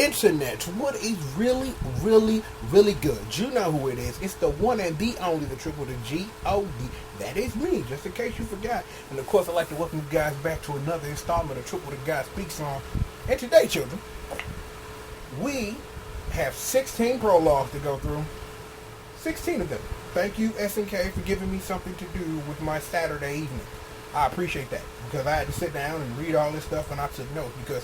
internet, what is really, really, really good. You know who it is. It's the one and the only, the triple, the G.O.D. That is me, just in case you forgot. And of course, I'd like to welcome you guys back to another installment of Triple the God Speaks On. And today, children, we have 16 prologues to go through. 16 of them. Thank you, SNK, for giving me something to do with my Saturday evening. I appreciate that, because I had to sit down and read all this stuff, and I took notes, because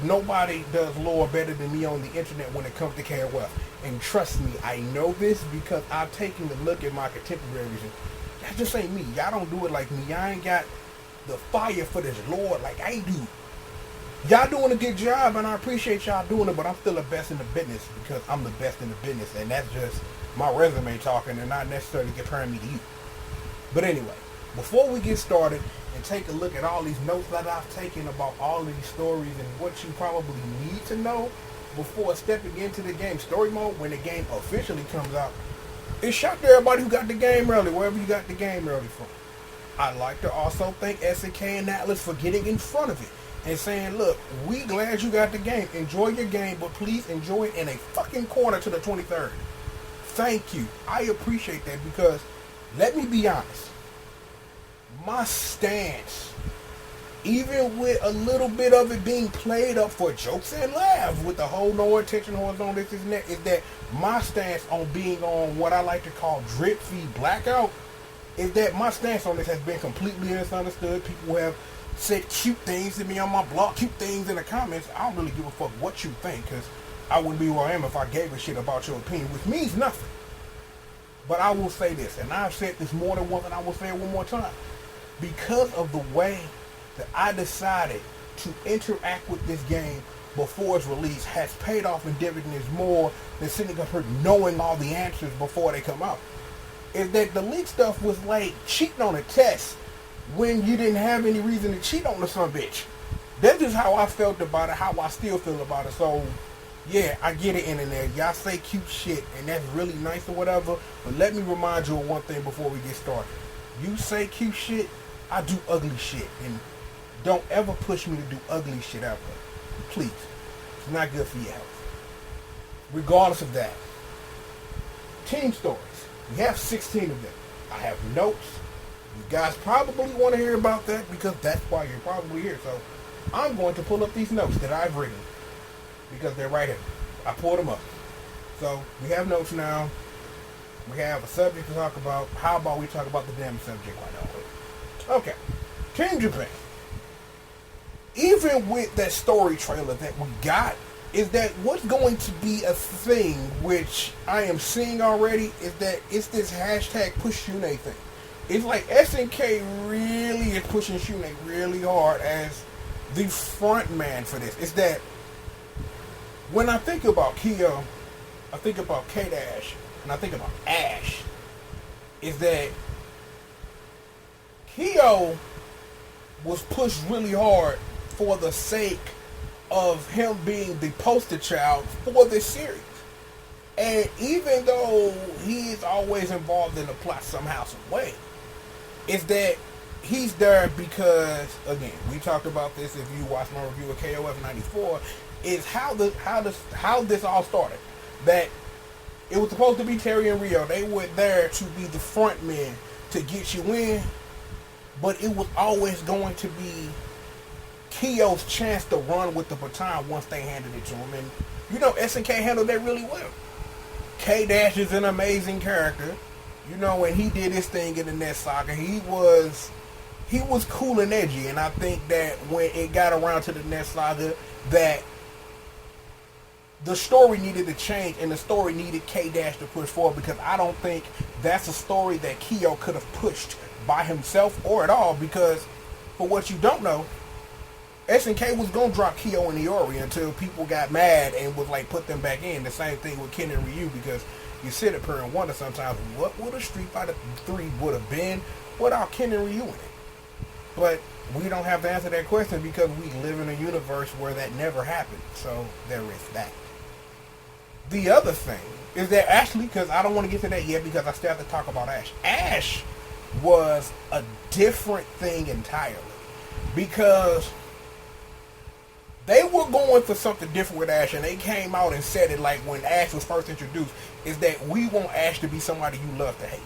nobody does lore better than me on the internet when it comes to KOF. And trust me, I know this because I've taken a look at my contemporaries, and that just ain't me. Y'all don't do it like me. Y'all ain't got the fire for this lore like I do. Y'all doing a good job, and I appreciate y'all doing it, but I'm still the best in the business because I'm the best in the business, and that's just my resume talking and not necessarily comparing me to you. But anyway, before we get started and take a look at all these notes that I've taken about all of these stories and what you probably need to know before stepping into the game story mode when the game officially comes out, it's shout to everybody who got the game early, wherever you got the game early from. I'd like to also thank SNK and Atlas for getting in front of it and saying, look, we glad you got the game. Enjoy your game, but please enjoy it in a fucking corner to the 23rd. Thank you. I appreciate that, because let me be honest. My stance, even with a little bit of it being played up for jokes and laughs with the whole no attention horizontal this and that, is that my stance on being on what I like to call drip feed blackout is that my stance on this has been completely misunderstood. People have said cute things to me on my blog, cute things in the comments. I don't really give a fuck what you think, because I wouldn't be where I am if I gave a shit about your opinion, which means nothing. But I will say this, and I've said this more than once, and I will say it one more time. Because of the way that I decided to interact with this game before its release has paid off in dividends more than sitting up here knowing all the answers before they come out. Is that the leak stuff was like cheating on a test when you didn't have any reason to cheat on the son bitch. That's just how I felt about it, how I still feel about it. So yeah, I get it, internet. Y'all say cute shit, and that's really nice or whatever, but let me remind you of one thing before we get started. You say cute shit, I do ugly shit, and don't ever push me to do ugly shit ever. Please. It's not good for your health. Regardless of that, team stories. We have 16 of them. I have notes. You guys probably want to hear about that because that's why you're probably here. So I'm going to pull up these notes that I've written because they're right here. I pulled them up. So we have notes now. We have a subject to talk about. How about we talk about the damn subject right now? Okay. Team Japan. Even with that story trailer that we got, is that what's going to be a thing, which I am seeing already, is that it's this hashtag push Shune thing. It's like SNK really is pushing Shune really hard as the front man for this. It's that when I think about Kyo, I think about K-Dash, and I think about Ash, is that Kyo was pushed really hard for the sake of him being the poster child for this series. And even though he is always involved in the plot somehow, some way, is that he's there because, again, we talked about this if you watched my review of KOF 94, is how this all started. That it was supposed to be Terry and Rio. They were there to be the front men to get you in, but it was always going to be Kyo's chance to run with the baton once they handed it to him. And you know, SNK handled that really well. K-Dash is an amazing character. You know, when he did his thing in the Net Saga, he was cool and edgy. And I think that when it got around to the Net Saga, that the story needed to change, and the story needed K-Dash to push forward, because I don't think that's a story that Kyo could have pushed by himself or at all, because for what you don't know, SNK was going to drop Kyo and Iori until people got mad and was like, put them back in. The same thing with Ken and Ryu, because you sit up here and wonder sometimes, what would a Street Fighter 3 would have been without Ken and Ryu in it? But we don't have to answer that question because we live in a universe where that never happened. So there is that. The other thing is that Ashley, because I don't want to get to that yet because I still have to talk about Ash. Ash was a different thing entirely, because They were going for something different with Ash, and they came out and said it like when Ash was first introduced, is that we want Ash to be somebody you love to hate.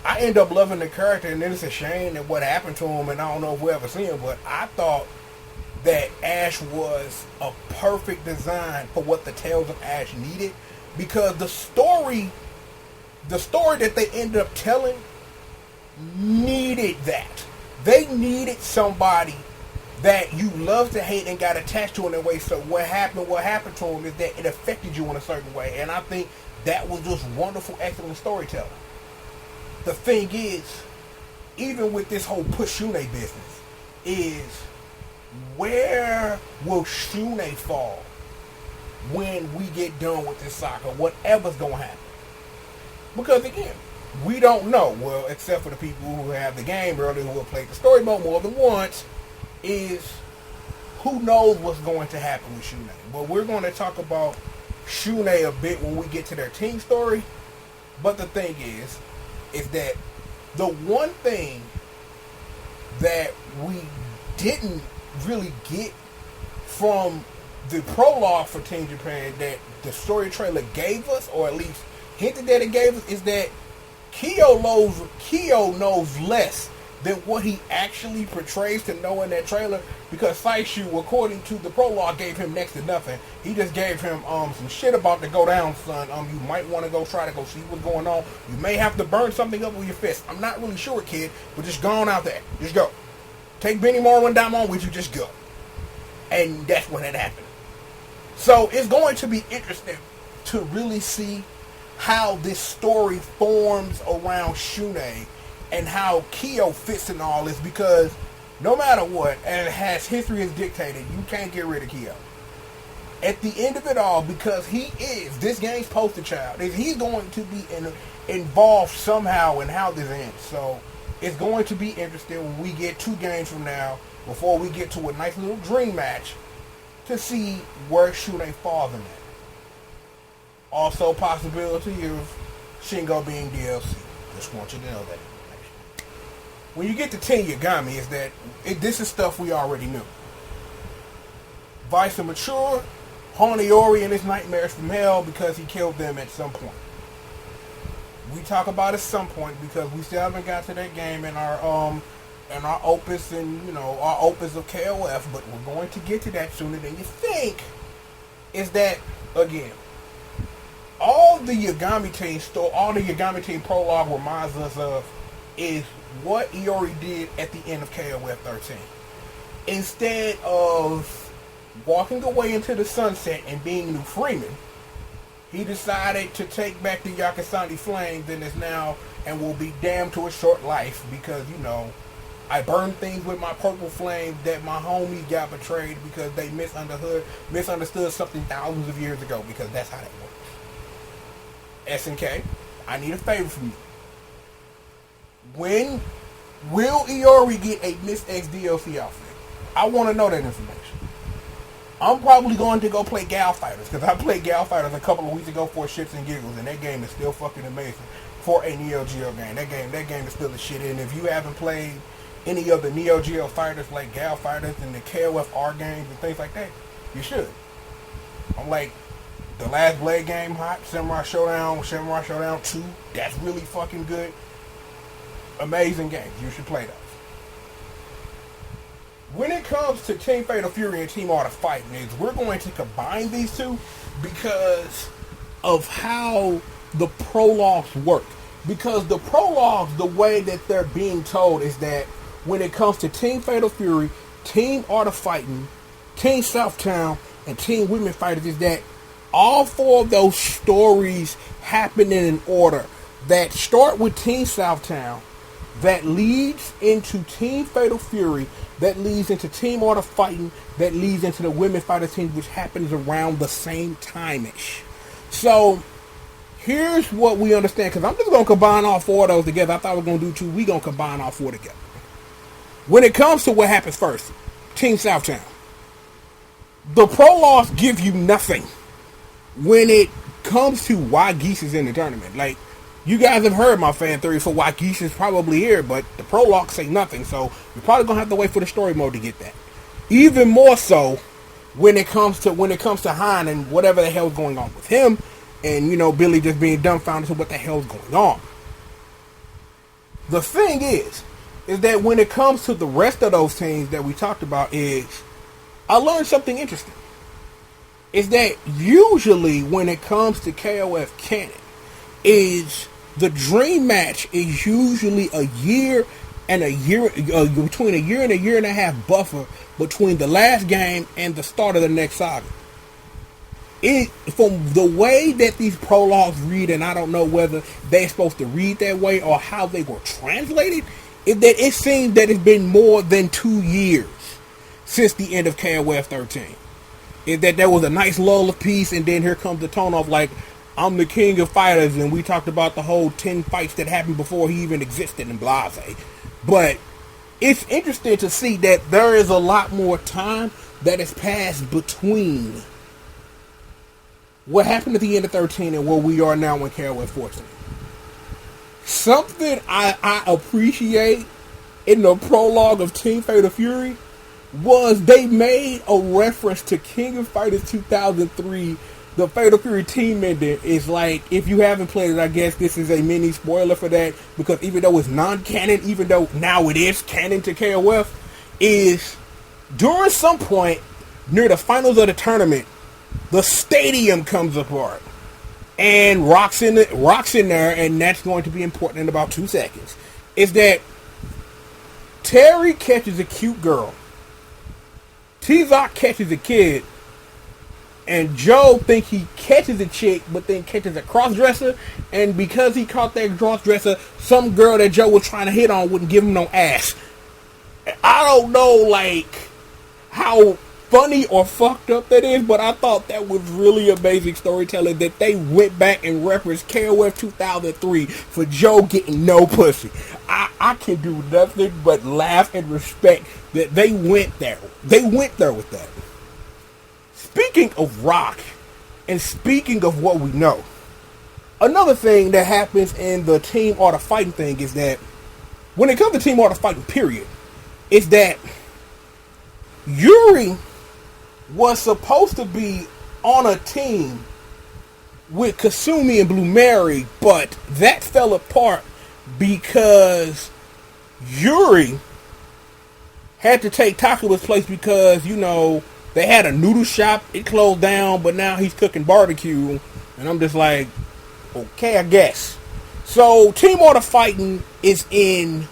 I end up loving the character, and then it's a shame that what happened to him, and I don't know if we'll ever see him, but I thought that Ash was a perfect design for what the Tales of Ash needed, because the story that they ended up telling needed that. They needed somebody that you love to hate and got attached to in a way. So what happened to him is that it affected you in a certain way. And I think that was just wonderful, excellent storytelling. The thing is, even with this whole push Shune business, is where will Shune fall when we get done with this saga? Whatever's going to happen. Because again, we don't know. Well, except for the people who have the game early, who have played the story mode more than once, is who knows what's going to happen with Shune. But we're going to talk about Shune a bit when we get to their team story. But the thing is that the one thing that we didn't really get from the prologue for Team Japan that the story trailer gave us, or at least hinted that it gave us, is that Kyo knows less than what he actually portrays to know in that trailer, because Saishu, according to the prologue, gave him next to nothing. He just gave him some shit about to go down, son. You might want to go try to go see what's going on. You may have to burn something up with your fist. I'm not really sure, kid, but just go on out there. Just go. Take Benny Moore and Diamond with you. Just go. And that's what had happened. So it's going to be interesting to really see how this story forms around Shune and how Kyo fits in all this, because no matter what, and as history has dictated, you can't get rid of Kyo. At the end of it all, because he is this game's poster child, he's going to be involved somehow in how this ends. So it's going to be interesting when we get 2 games from now, before we get to a nice little dream match, to see where Shune falls in that. Also, possibility of Shingo being DLC. Just want you to know that information. When you get to Ten Yagami, is that this is stuff we already knew. Vice and Mature, Honiori and his nightmares from hell because he killed them at some point. We talk about it at some point because we still haven't got to that game in our opus and our opus of KOF, but we're going to get to that sooner than you think. Is that again? All the Yagami Team prologue reminds us of is what Iori did at the end of KOF 13. Instead of walking away into the sunset and being New Freeman, he decided to take back the Yakasani flames and is now and will be damned to a short life because, I burned things with my purple flame that my homies got betrayed because they misunderstood something thousands of years ago, because that's how that works. SNK, I need a favor from you. When will Iori get a Miss X DLC outfit? I want to know that information. I'm probably going to go play Gal Fighters, because I played Gal Fighters a couple of weeks ago for shits and giggles, and that game is still fucking amazing for a Neo Geo game. That game is still the shit. And if you haven't played any of the Neo Geo fighters like Gal Fighters and the KOFR games and things like that, you should. I'm like, the last Blade game hot, Samurai Showdown 2, that's really fucking good. Amazing games. You should play those. When it comes to Team Fatal Fury and Team Art of Fighting, we're going to combine these two because of how the prologues work. Because the prologues, the way that they're being told is that when it comes to Team Fatal Fury, Team Art of Fighting, Team Southtown, and Team Women Fighters, is that all 4 of those stories happen in an order that start with Team Southtown, that leads into Team Fatal Fury, that leads into Team Art of Fighting, that leads into the Women Fighter team, which happens around the same time-ish. So here's what we understand, because I'm just going to combine all 4 of those together. I thought we were going to do 2. We're going to combine all 4 together. When it comes to what happens first, Team Southtown, the prologues give you nothing when it comes to why Geese is in the tournament. Like, you guys have heard my fan theory for why Geese is probably here, but the prologues say nothing, so you're probably going to have to wait for the story mode to get that. Even more so, when it comes to Hein and whatever the hell's going on with him, and Billy just being dumbfounded to what the hell's going on. The thing is that when it comes to the rest of those teams that we talked about, I learned something interesting. Is that usually when it comes to KOF Canon, is the dream match is usually between a year and a year and a half buffer between the last game and the start of the next saga. From the way that these prologues read, and I don't know whether they're supposed to read that way or how they were translated, is that it seems that it's been more than 2 years since the end of KOF 13. Is that there was a nice lull of peace, and then here comes the tone off like, I'm the king of fighters, and we talked about the whole 10 fights that happened before he even existed in Blase. But it's interesting to see that there is a lot more time that has passed between what happened at the end of 13 and where we are now in KOF 14. Something I appreciate in the prologue of Team Fatal Fury was they made a reference to King of Fighters 2003. The Fatal Fury team ending is like, if you haven't played it, I guess this is a mini spoiler for that, because even though it's non-canon, even though now it is canon to KOF, is during some point near the finals of the tournament, the stadium comes apart and Rock's in there, and that's going to be important in about 2 seconds. Is that Terry catches a cute girl, T-Zoc catches a kid, and Joe thinks he catches a chick, but then catches a cross-dresser, and because he caught that cross-dresser, some girl that Joe was trying to hit on wouldn't give him no ass. I don't know, how funny or fucked up that is, but I thought that was really amazing storytelling that they went back and referenced KOF 2003 for Joe getting no pussy. I can do nothing but laugh and respect that they went there. They went there with that. Speaking of Rock, and speaking of what we know, another thing that happens in the Team Art of Fighting thing is that when it comes to Team Art of Fighting, period, is that Yuri was supposed to be on a team with Kasumi and Blue Mary, but that fell apart because Yuri had to take Takuma's place because, they had a noodle shop, it closed down, but now he's cooking barbecue, and I'm just like, okay, I guess. So, Team Art of Fighting is in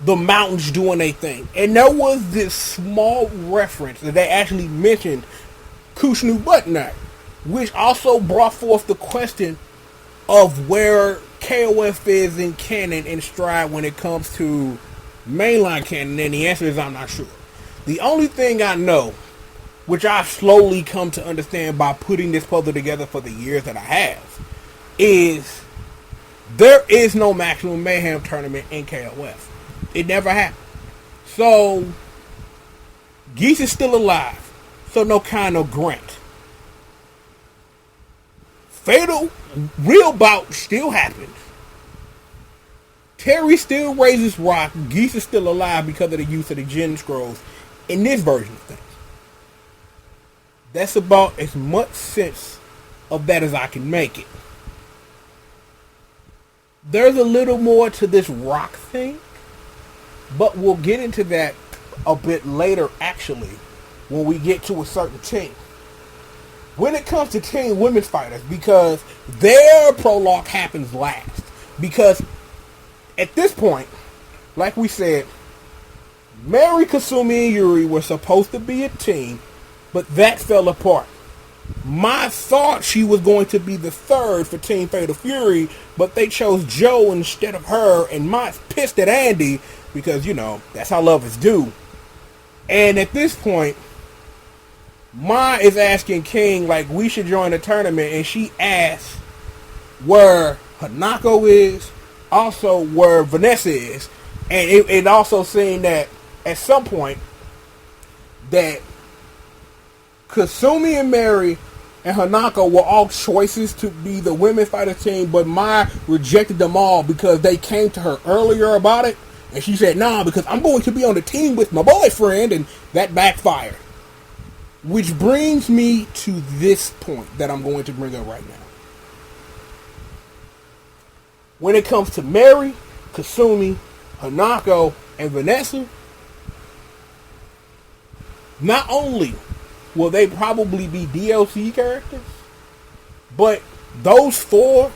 the mountains doing a thing. And there was this small reference that they actually mentioned Kushnu Butnut, which also brought forth the question of where KOF is in canon and stride when it comes to mainline canon, and the answer is I'm not sure. The only thing I know, which I've slowly come to understand by putting this puzzle together for the years that I have, is there is no Maximum Mayhem tournament in KOF. It never happened. So, Geese is still alive. So no Kano Grant. Fatal real bout still happens. Terry still raises Rock. Geese is still alive because of the use of the Gen Scrolls in this version of things. That's about as much sense of that as I can make it. There's a little more to this Rock thing, but we'll get into that a bit later, actually, when we get to a certain team. When it comes to Team Women's Fighters, because their prologue happens last. Because at this point, like we said, Mary, Kasumi, and Yuri were supposed to be a team, but that fell apart. My thought she was going to be the third for Team Fatal Fury, but they chose Joe instead of her, and Mott's pissed at Andy because, that's how lovers do. And at this point, Ma is asking King, we should join the tournament, and she asks where Hanako is, also where Vanessa is, and it also saying that at some point that Kasumi and Mary and Hanako were all choices to be the women's fighter team, but Mai rejected them all because they came to her earlier about it, and she said, nah, because I'm going to be on the team with my boyfriend, and that backfired. Which brings me to this point that I'm going to bring up right now. When it comes to Mary, Kasumi, Hanako, and Vanessa, not only will they probably be DLC characters, but those four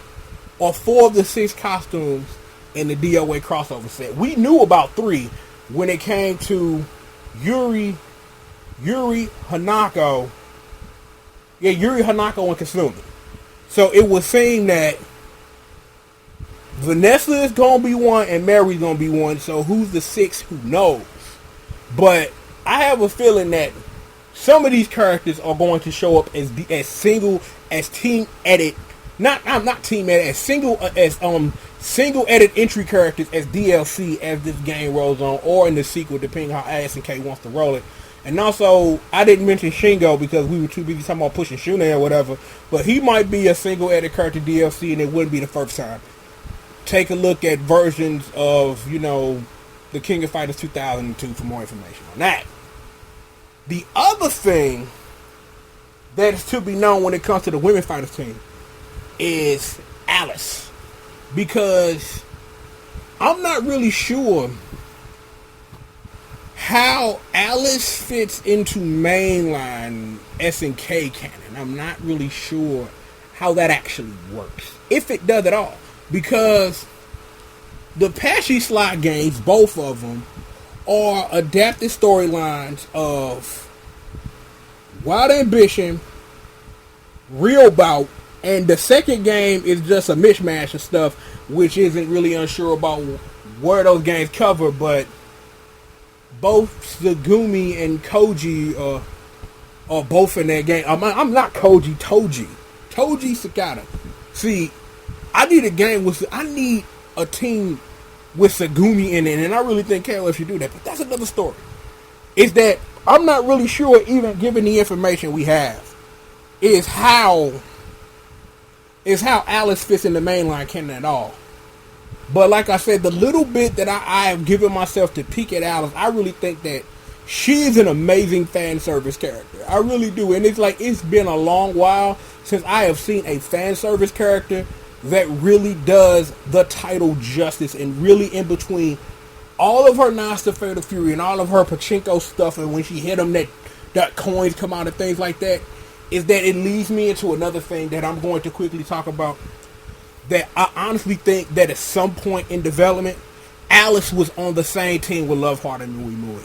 are 4 of the 6 costumes in the DOA crossover set. We knew about 3 when it came to Yuri, Hanako, and Kasumi. So it was saying that Vanessa is going to be one and Mary's going to be one. So who's the 6th? Who knows? But I have a feeling that some of these characters are going to show up as team edit, not team edit, as single edit entry characters as DLC as this game rolls on, or in the sequel, depending how SNK wants to roll it. And also, I didn't mention Shingo because we were too busy talking about pushing Shuna or whatever, but he might be a single edit character DLC, and it wouldn't be the first time. Take a look at versions of, the King of Fighters 2002 for more information on that. The other thing that is to be known when it comes to the women fighters team is Alice. Because I'm not really sure how Alice fits into mainline SNK canon. I'm not really sure how that actually works, if it does at all. Because the Apache slot games, both of them, are adapted storylines of Wild Ambition, Real Bout, and the second game is just a mishmash of stuff, which isn't really unsure about where those games cover, but both Tsugumi and Koji are both in that game. I'm not Koji, Toji Sakata. See, I need a team with Tsugumi in it, and I really think KOF should do that, but that's another story. Is that I'm not really sure, even given the information we have, is how Alice fits in the mainline canon at all. But like I said, the little bit that I have given myself to peek at Alice, I really think that she is an amazing fan service character. I really do. And it's been a long while since I have seen a fan service character that really does the title justice, and really in between all of her nods to Fatal Fury and all of her pachinko stuff, and when she hit them that coins come out and things like that, is that it leads me into another thing that I'm going to quickly talk about. That I honestly think that at some point in development, Alice was on the same team with Love Heart and Mui Mui.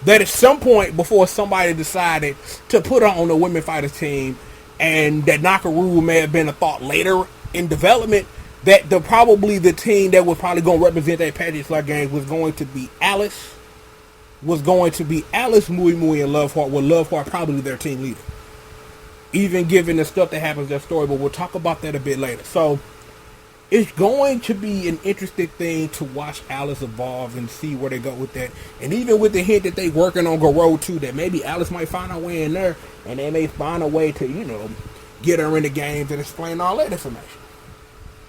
That at some point before somebody decided to put her on the women fighters team, and that Nakaruru may have been a thought later in development, that probably the team that was probably going to represent that Apache slot game was going to be Alice, Mui Mui, and Love Heart, with Love Heart probably their team leader. Even given the stuff that happens in their story, but we'll talk about that a bit later. So it's going to be an interesting thing to watch Alice evolve and see where they go with that. And even with the hint that they working on Garo too, that maybe Alice might find her way in there, and they may find a way to, get her in the games and explain all that information.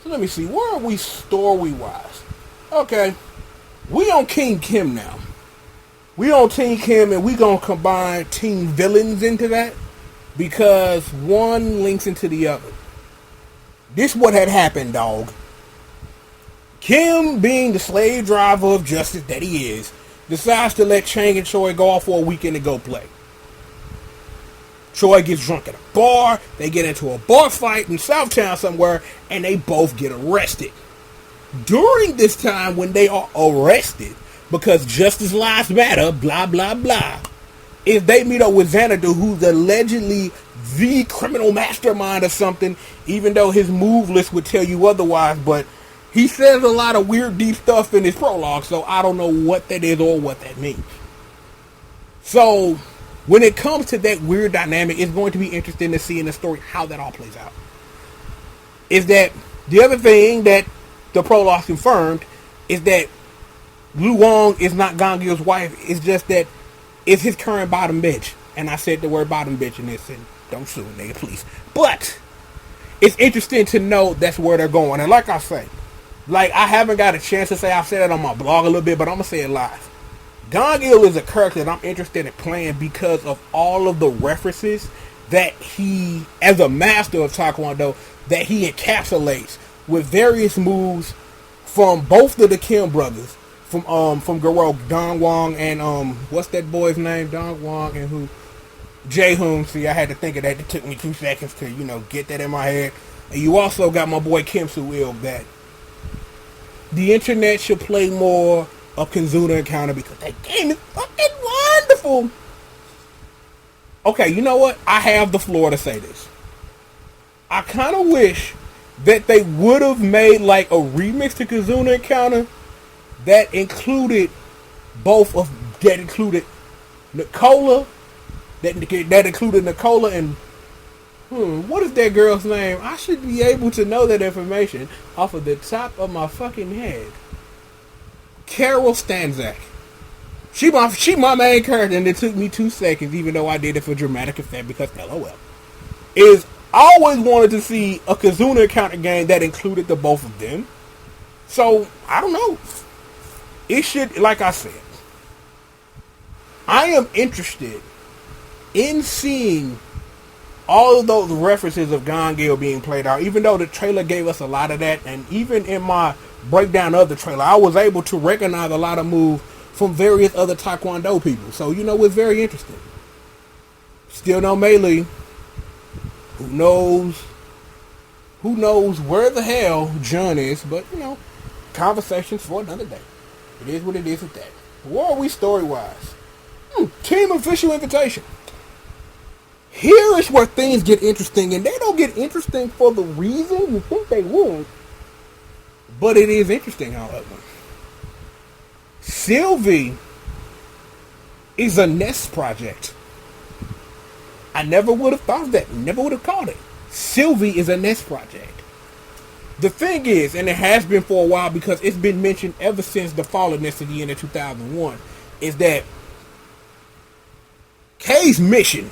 So let me see, where are we story-wise? Okay, we on King Kim now. We on Team Kim, and we gonna combine team villains into that, because one links into the other. This what had happened, dog. Kim, being the slave driver of justice that he is, decides to let Chang and Choi go off for a weekend to go play. Choi gets drunk at a bar, they get into a bar fight in Southtown somewhere, and they both get arrested. During this time when they are arrested, because justice lives matter, blah, blah, blah, is they meet up with Xanadu, who's allegedly the criminal mastermind or something, even though his move list would tell you otherwise, but he says a lot of weird, deep stuff in his prologue, so I don't know what that is or what that means. So when it comes to that weird dynamic, it's going to be interesting to see in the story how that all plays out. Is that the other thing that the prologue confirmed is that Lu Wong is not Gangyo's wife. It's just that it's his current bottom bitch. And I said the word bottom bitch in this, and don't sue me, nigga, please. But it's interesting to know that's where they're going. And like I say, I haven't got a chance to say, I've said it on my blog a little bit, but I'm going to say it live. Gong-Il is a character that I'm interested in playing because of all of the references that he, as a master of Taekwondo, that he encapsulates with various moves from both of the Kim brothers, from Garo, Dong Wong and what's that boy's name? Dong Wong and who? Jae-hoon. See, I had to think of that. It took me 2 seconds to, get that in my head. And you also got my boy Kim Soo-il, that the internet should play more of Kizuna Encounter because that game is fucking wonderful. Okay, you know what? I have the floor to say this. I kind of wish that they would have made like a remix to Kizuna Encounter that included that included Nicola, that included Nicola and what is that girl's name? I should be able to know that information off of the top of my fucking head. Carol Stanzak. She my main character, and it took me 2 seconds, even though I did it for dramatic effect because LOL. I always wanted to see a Kizuna Encounter game that included the both of them. So, I don't know. It should, like I said, I am interested in seeing all of those references of Gong-Il being played out, even though the trailer gave us a lot of that, and even in my breakdown of the trailer, I was able to recognize a lot of moves from various other Taekwondo people. So, it's very interesting. Still no Melee. Who knows where the hell John is, but, conversations for another day. It is what it is with that. Where are we story-wise? Team official invitation. Here is where things get interesting, and they don't get interesting for the reason you think they would, but it is interesting, however. Sylvie is a Nest project. I never would have thought of that. Never would have called it. Sylvie is a Nest project. The thing is, and it has been for a while because it's been mentioned ever since the fall of Nest at the end of 2001, is that K's mission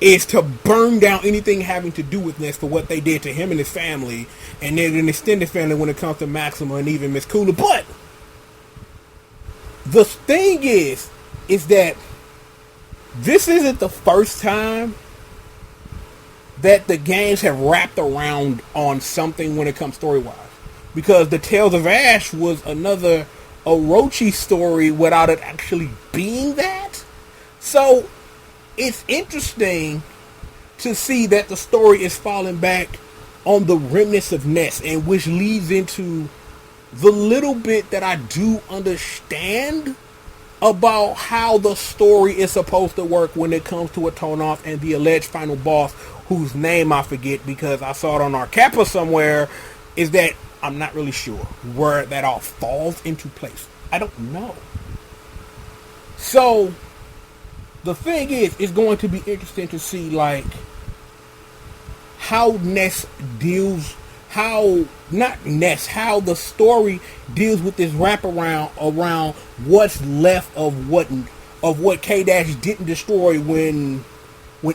is to burn down anything having to do with Nest for what they did to him and his family, and then an extended family when it comes to Maxima and even Miss Kula. But the thing is that this isn't the first time that the games have wrapped around on something when it comes story-wise. Because the Tales of Ash was another Orochi story without it actually being that. So it's interesting to see that the story is falling back on the remnants of Nest, and which leads into the little bit that I do understand about how the story is supposed to work when it comes to a tone-off and the alleged final boss, whose name I forget because I saw it on our Kappa somewhere, is that I'm not really sure where that all falls into place. I don't know. So the thing is, it's going to be interesting to see like how Nest deals, how the story deals with this wraparound around what's left of what K-Dash didn't destroy when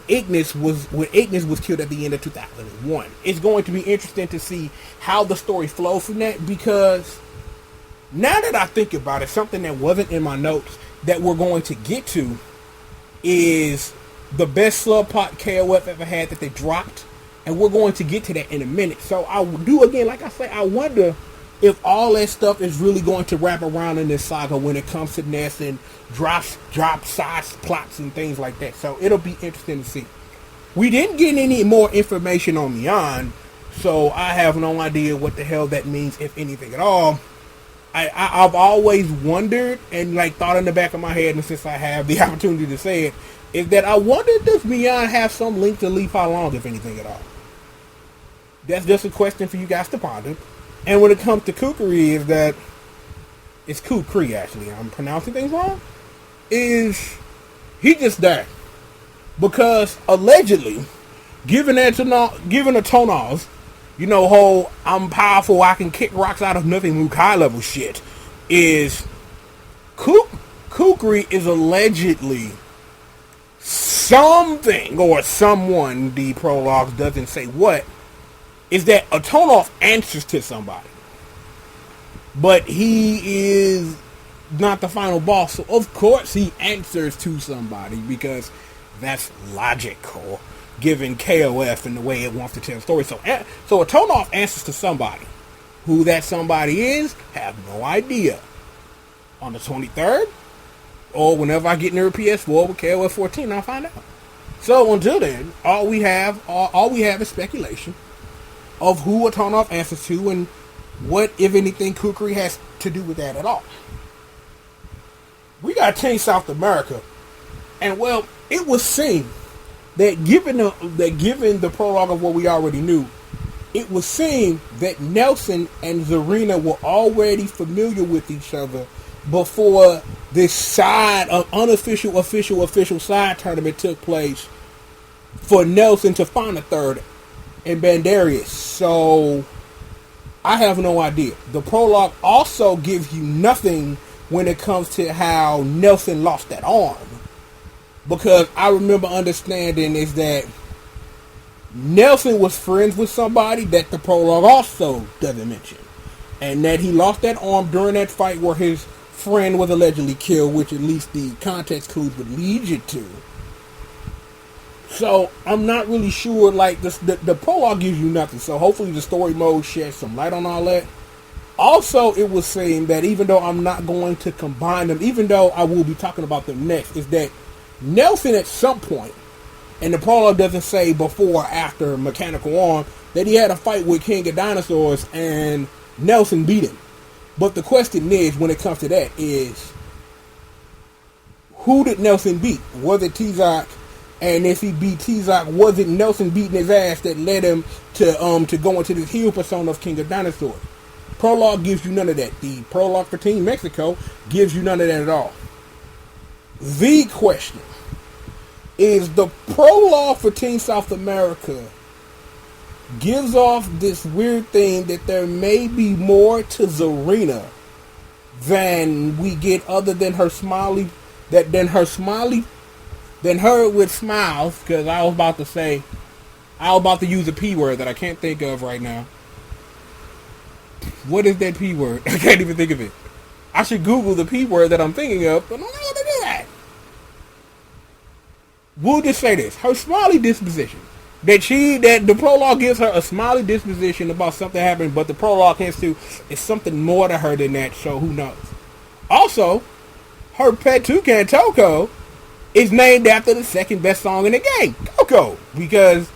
Ignis was killed at the end of 2001. It's going to be interesting to see how the story flows from that, because now that I think about it, something that wasn't in my notes that we're going to get to is the best sub pot KOF ever had that they dropped, and we're going to get to that in a minute. So I do, again, like I say, I wonder if all that stuff is really going to wrap around in this saga when it comes to Ness and drop side plots and things like that. So it'll be interesting to see. We didn't get any more information on Mian, so I have no idea what the hell that means, if anything at all. I've always wondered and like thought in the back of my head, and since I have the opportunity to say it, is that I wonder, does Mian have some link to Li Pa Long, if anything at all? That's just a question for you guys to ponder. And when it comes to Kukri, is that it's Kukri, actually, I'm pronouncing things wrong, is he just died because allegedly given a Tonov, whole I'm powerful, I can kick rocks out of nothing move high level shit, is Kukri is allegedly something or someone, the prologue doesn't say what, is that Atonov answers to somebody. But he is not the final boss. So of course he answers to somebody because that's logical, given KOF and the way it wants to tell the story. So a tone off answers to somebody. Who that somebody is, have no idea. On the 23rd, or whenever I get near a PS4 with KOF 14, I'll find out. So until then, all we have is speculation of who a tone off answers to and what, if anything, Kukri has to do with that at all. We got Team South America, and well, it was seen that given the prologue of what we already knew, it was seen that Nelson and Zarina were already familiar with each other before this side of unofficial, official side tournament took place for Nelson to find a third in Bandarius. So I have no idea. The prologue also gives you nothing when it comes to how Nelson lost that arm. Because I remember understanding is that Nelson was friends with somebody that the prologue also doesn't mention. And that he lost that arm during that fight where his friend was allegedly killed, which at least the context clues would lead you to. So I'm not really sure, like the prologue gives you nothing. So hopefully the story mode sheds some light on all that. Also, it was saying that even though I'm not going to combine them, even though I will be talking about them next, is that Nelson at some point, and the prologue doesn't say before or after Mechanical Arm, that he had a fight with King of Dinosaurs and Nelson beat him. But the question is, when it comes to that, is who did Nelson beat? Was it T-Zoc? And if he beat T-Zoc, was it Nelson beating his ass that led him to go into this heel persona of King of Dinosaurs? Prologue gives you none of that. The prologue for Team Mexico gives you none of that at all. The question is, the prologue for Team South America gives off this weird thing that there may be more to Zarina than we get, other than her smiley, than her with smiles. Because I was about to use a P word that I can't think of right now. What is that P word? I can't even think of it. I should Google the P word that I'm thinking of, but I'm not going to do that. We'll just say this: her smiley disposition. That the prologue gives her a smiley disposition about something happening, but the prologue hints to it's something more to her than that, so who knows. Also, her pet toucan, Toko, is named after the second best song in the game, Coco. Because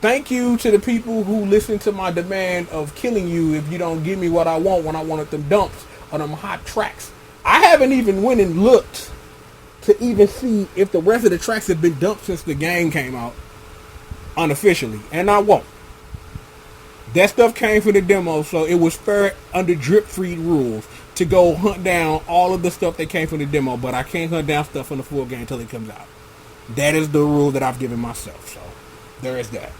thank you to the people who listen to my demand of killing you if you don't give me what I want when I wanted them dumps or them hot tracks. I haven't even went and looked to even see if the rest of the tracks have been dumped since the game came out. Unofficially, and I won't. That stuff came from the demo, so it was fair under drip free rules to go hunt down all of the stuff that came from the demo, but I can't hunt down stuff from the full game until it comes out. That is the rule that I've given myself, so there is that.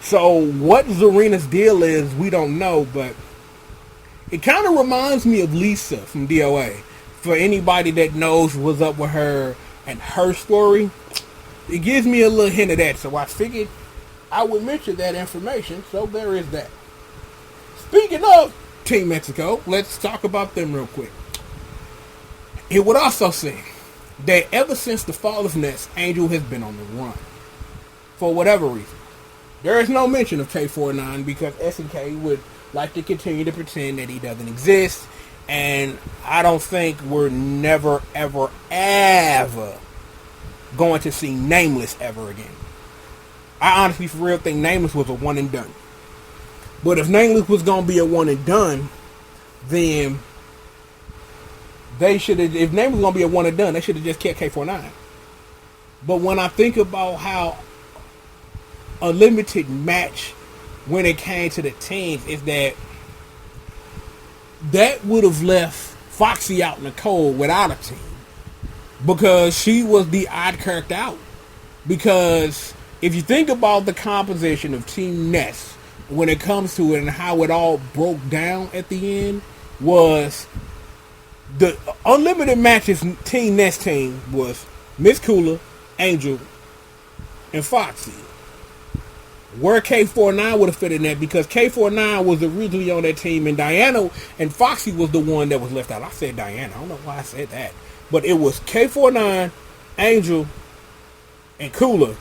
So what Zarina's deal is, we don't know, but it kind of reminds me of Lisa from DOA. For anybody that knows what's up with her and her story, it gives me a little hint of that, so I figured I would mention that information, so there is that. Speaking of Team Mexico, let's talk about them real quick. It would also say that ever since the fall of Ness, Angel has been on the run. For whatever reason. There is no mention of K49 because SNK would like to continue to pretend that he doesn't exist, and I don't think we're never, ever, ever going to see Nameless ever again. I honestly, for real, think Nameless was a one and done. But if Nameless was going to be a one and done, then they should have, if Nameless was going to be a one and done, they should have just kept K49. But when I think about how a limited match when it came to the teams is that would have left Foxy out in the cold without a team. Because she was the odd character out. Because if you think about the composition of Team Ness, when it comes to it and how it all broke down at the end, was the unlimited matches Team Ness team was Miss Cooler, Angel, and Foxy. where K49 would have fit in that, because K49 was originally on that team, and Diana and Foxy was the one that was left out. I said Diana. I don't know why I said that. But it was K49, Angel, and Cooler,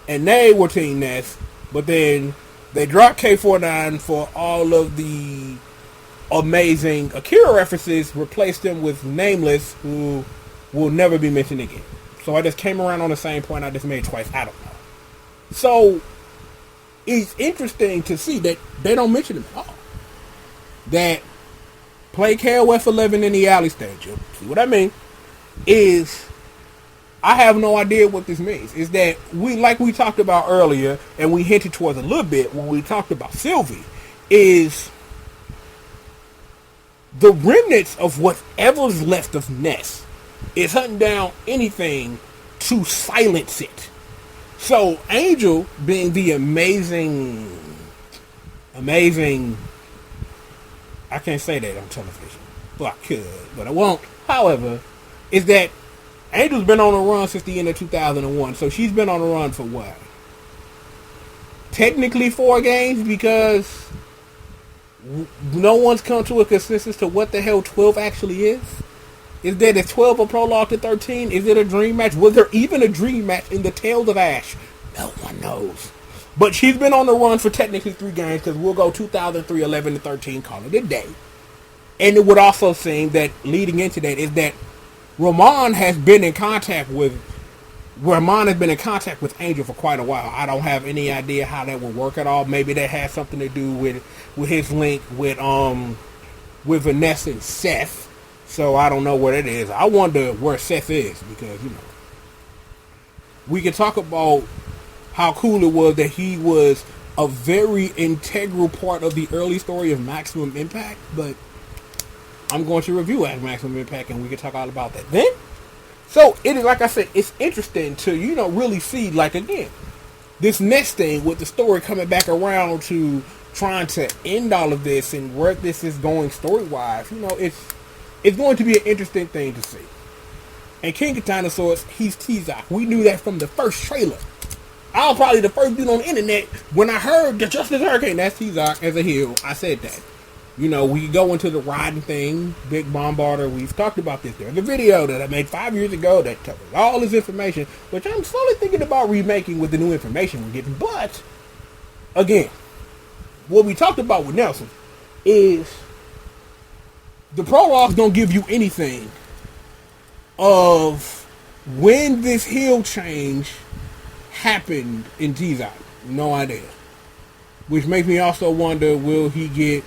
and they were Team Ness. But then they dropped K49 for all of the amazing Akira references, replaced them with Nameless, who will never be mentioned again. So I just came around on the same point I just made twice. I don't know. So it's interesting to see that they don't mention him at all. That play KOF 11 in the alley stage. See what I mean? Is I have no idea what this means. Is that like we talked about earlier, and we hinted towards a little bit when we talked about Sylvie, is the remnants of whatever's left of Ness is hunting down anything to silence it. So Angel, being the amazing, I can't say that on television. Well, I could, but I won't. However, is that Angel's been on a run since the end of 2001. So she's been on a run for what? Technically 4 games, because no one's come to a consensus to what the hell 12 actually is. Is that a 12 a prologue to 13? Is it a dream match? Was there even a dream match in the Tales of Ash? No one knows. But she's been on the run for technically 3 games, because we'll go 2003, 11, to 13, call it a day. And it would also seem that leading into that is that Ramon has been in contact with Angel for quite a while. I don't have any idea how that would work at all. Maybe that has something to do with his link with Vanessa and Seth. So I don't know what it is. I wonder where Seth is, because, we can talk about how cool it was that he was a very integral part of the early story of Maximum Impact, but I'm going to review at Maximum Impact, and we can talk all about that then. So it is, like I said, it's interesting to, really see, like, again, this next thing with the story coming back around to trying to end all of this and where this is going story-wise. It's going to be an interesting thing to see. And King of Dinosaurs, he's T-Zoc. We knew that from the first trailer. I was probably the first dude on the internet when I heard the Justice Hurricane, that's T-Zoc as a heel. I said that. We go into the riding thing, Big Bombarder. We've talked about this. There's a video that I made 5 years ago that covers all this information, which I'm slowly thinking about remaking with the new information we're getting. But, again, what we talked about with Nelson is the prologues don't give you anything of when this heel change happened in T-Zoc. No idea. Which makes me also wonder, will he get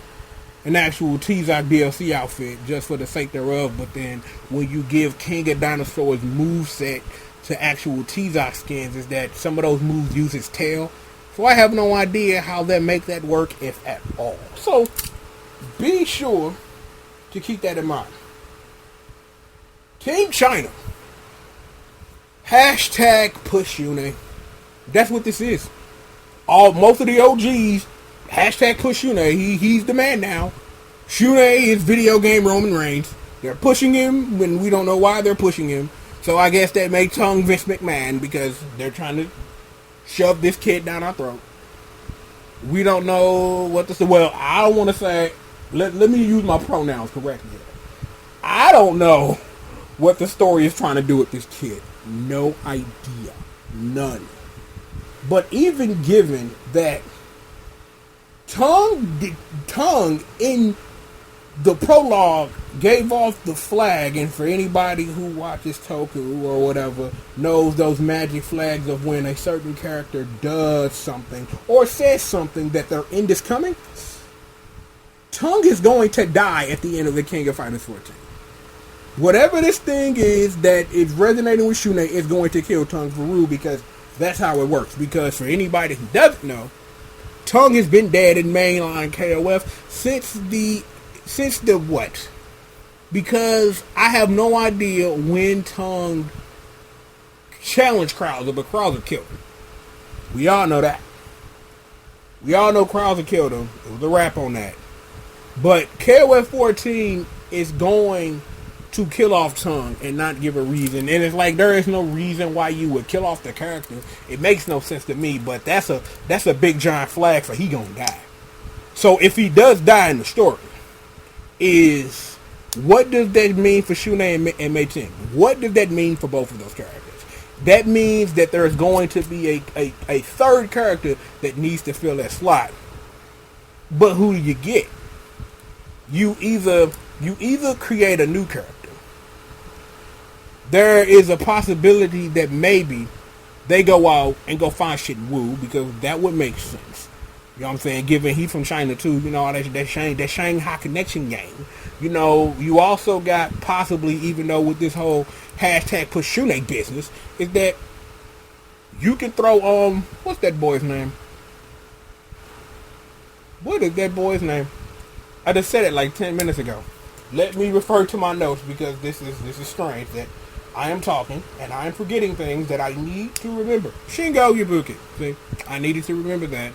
an actual T-Zoc DLC outfit just for the sake thereof? But then when you give King of Dinosaurs moveset to actual T-Zoc skins, is that some of those moves use his tail? So I have no idea how they make that work, if at all. So be sure to keep that in mind. Team China. Hashtag push Yune. That's what this is. Most of the OGs, hashtag push Yune. He's the man now. Shune is video game Roman Reigns. They're pushing him when we don't know why they're pushing him. So I guess that makes tongue Vince McMahon, because they're trying to shove this kid down our throat. We don't know what to say. Well, I don't want to say, let me use my pronouns correctly. I don't know what the story is trying to do with this kid. No idea. None. But even given that Tongue in the prologue gave off the flag, and for anybody who watches Toku or whatever knows those magic flags of when a certain character does something or says something that their end is coming, Tongue is going to die at the end of the King of Fighters 14. Whatever this thing is that is resonating with Shune is going to kill Tongue for Rue, because that's how it works. Because for anybody who doesn't know, Tongue has been dead in mainline KOF since the what? Because I have no idea when Tongue challenged Krauser, but Krauser killed him. We all know that. We all know Krauser killed him. It was a wrap on that. But KOF 14 is going to kill off Tongue and not give a reason. And it's like there is no reason why you would kill off the character. It makes no sense to me, but that's a big giant flag for he gonna die. So if he does die in the story, is what does that mean for Shune and Mei Ting? What does that mean for both of those characters? That means that there's going to be a third character that needs to fill that slot. But who do you get? You either create a new character. There is a possibility that maybe they go out and go find shit in Wu, because that would make sense. You know what I'm saying? Given he from China too, you know, that Shanghai connection game. You know, you also got possibly, even though with this whole hashtag push Shune business, is that you can throw what's that boy's name? What is that boy's name? I just said it like 10 minutes ago. Let me refer to my notes, because this is strange that I am talking and I am forgetting things that I need to remember. Shingo Yabuki. See, I needed to remember that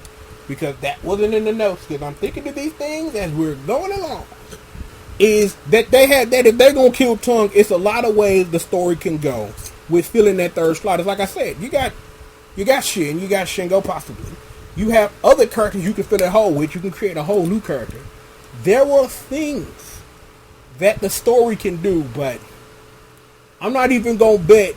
because that wasn't in the notes, because I'm thinking of these things as we're going along. Is that they had that if they're gonna kill Tongue, it's a lot of ways the story can go with filling that third slot. It's like I said, you got Shin, you got Shingo possibly. You have other characters you can fill that hole with. You can create a whole new character. There were things that the story can do, but I'm not even gonna bet